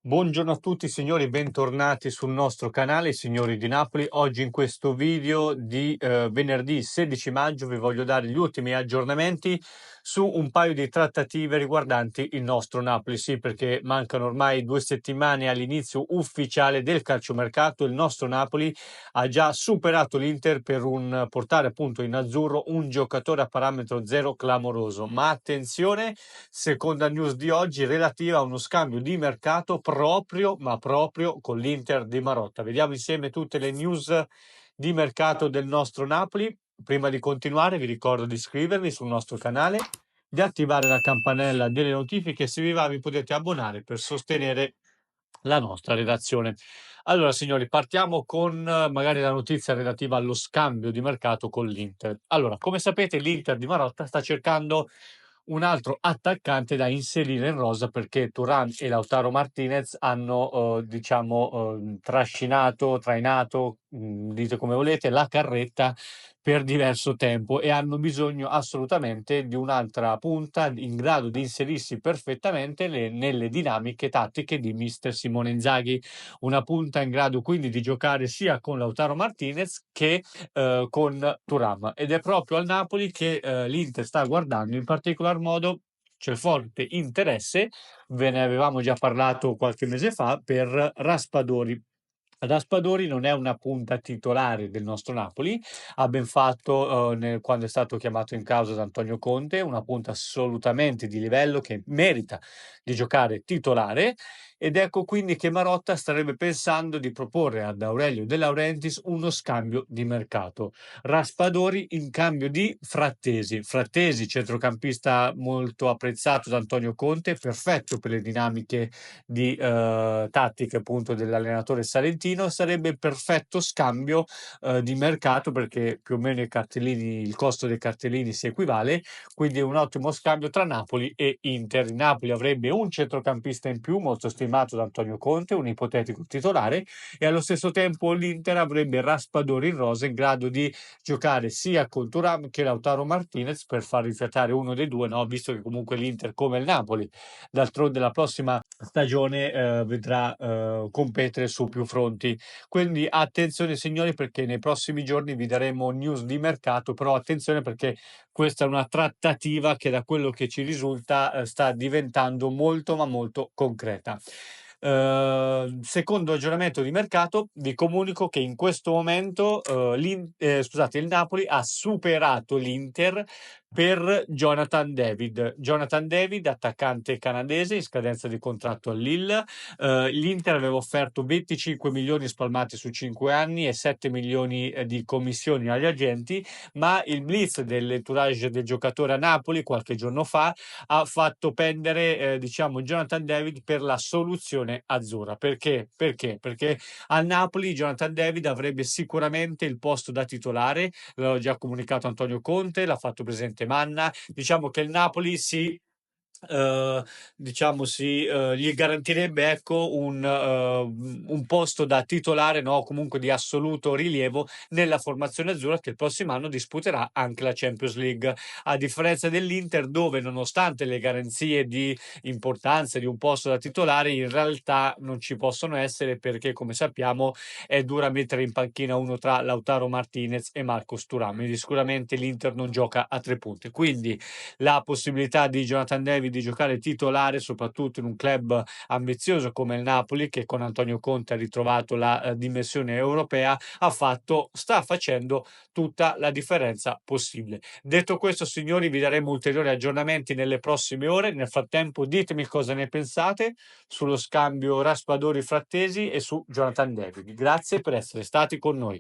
Buongiorno a tutti signori, bentornati sul nostro canale, signori di Napoli. Oggi in questo video di venerdì 16 maggio vi voglio dare gli ultimi aggiornamenti su un paio di trattative riguardanti il nostro Napoli. Sì, perché mancano ormai 2 settimane all'inizio ufficiale del calciomercato. Il nostro Napoli ha già superato l'Inter per portare appunto in azzurro un giocatore a parametro zero clamoroso. Ma attenzione, seconda news di oggi relativa a uno scambio di mercato proprio con l'Inter di Marotta. Vediamo insieme tutte le news di mercato del nostro Napoli. Prima di continuare vi ricordo di iscrivervi sul nostro canale, di attivare la campanella delle notifiche e se vi va vi potete abbonare per sostenere la nostra redazione. Allora signori, partiamo con magari la notizia relativa allo scambio di mercato con l'Inter. Allora, come sapete l'Inter di Marotta sta cercando un altro attaccante da inserire in rosa perché Thuram e Lautaro Martinez hanno trainato, dite come volete, la carretta per diverso tempo e hanno bisogno assolutamente di un'altra punta in grado di inserirsi perfettamente nelle dinamiche tattiche di mister Simone Inzaghi, una punta in grado quindi di giocare sia con Lautaro Martinez che con Thuram, ed è proprio al Napoli che l'Inter sta guardando. In particolar modo c'è forte interesse, ve ne avevamo già parlato qualche mese fa, per Raspadori. Raspadori non è una punta titolare del nostro Napoli, ha ben fatto quando è stato chiamato in causa da Antonio Conte, una punta assolutamente di livello che merita di giocare titolare, ed ecco quindi che Marotta starebbe pensando di proporre ad Aurelio De Laurentiis uno scambio di mercato. Raspadori in cambio di Frattesi. Frattesi, centrocampista molto apprezzato da Antonio Conte, perfetto per le dinamiche di tattiche appunto dell'allenatore salentino, sarebbe il perfetto scambio di mercato perché più o meno il costo dei cartellini si equivale, quindi è un ottimo scambio tra Napoli e Inter. Il Napoli avrebbe un centrocampista in più molto stimato da Antonio Conte, un ipotetico titolare, e allo stesso tempo l'Inter avrebbe Raspadori in rosa in grado di giocare sia con Thuram che Lautaro Martinez per far rifiatare uno dei due, no? Visto che comunque l'Inter, come il Napoli, d'altronde la prossima stagione vedrà competere su più fronti. Quindi attenzione signori, perché nei prossimi giorni vi daremo news di mercato, però attenzione perché questa è una trattativa che da quello che ci risulta sta diventando molto ma molto concreta. Secondo aggiornamento di mercato, vi comunico che in questo momento il Napoli ha superato l'Inter per Jonathan David. Jonathan David, attaccante canadese in scadenza di contratto al Lille. L'Inter aveva offerto 25 milioni spalmati su 5 anni e 7 milioni di commissioni agli agenti, ma il blitz dell'entourage del giocatore a Napoli qualche giorno fa ha fatto pendere Jonathan David per la soluzione azzurra. Perché? Perché al Napoli Jonathan David avrebbe sicuramente il posto da titolare, l'ha già comunicato Antonio Conte, l'ha fatto presente Manna. Diciamo che il Napoli gli garantirebbe ecco un posto da titolare, no? Comunque di assoluto rilievo nella formazione azzurra, che il prossimo anno disputerà anche la Champions League, a differenza dell'Inter dove nonostante le garanzie di importanza di un posto da titolare in realtà non ci possono essere, perché come sappiamo è dura mettere in panchina uno tra Lautaro Martinez e Marcos Thuram, quindi sicuramente l'Inter non gioca a 3 punti, quindi la possibilità di Jonathan David di giocare titolare soprattutto in un club ambizioso come il Napoli, che con Antonio Conte ha ritrovato la dimensione europea, sta facendo tutta la differenza possibile. Detto questo signori, vi daremo ulteriori aggiornamenti nelle prossime ore. Nel frattempo ditemi cosa ne pensate sullo scambio Raspadori Frattesi e su Jonathan David. Grazie per essere stati con noi.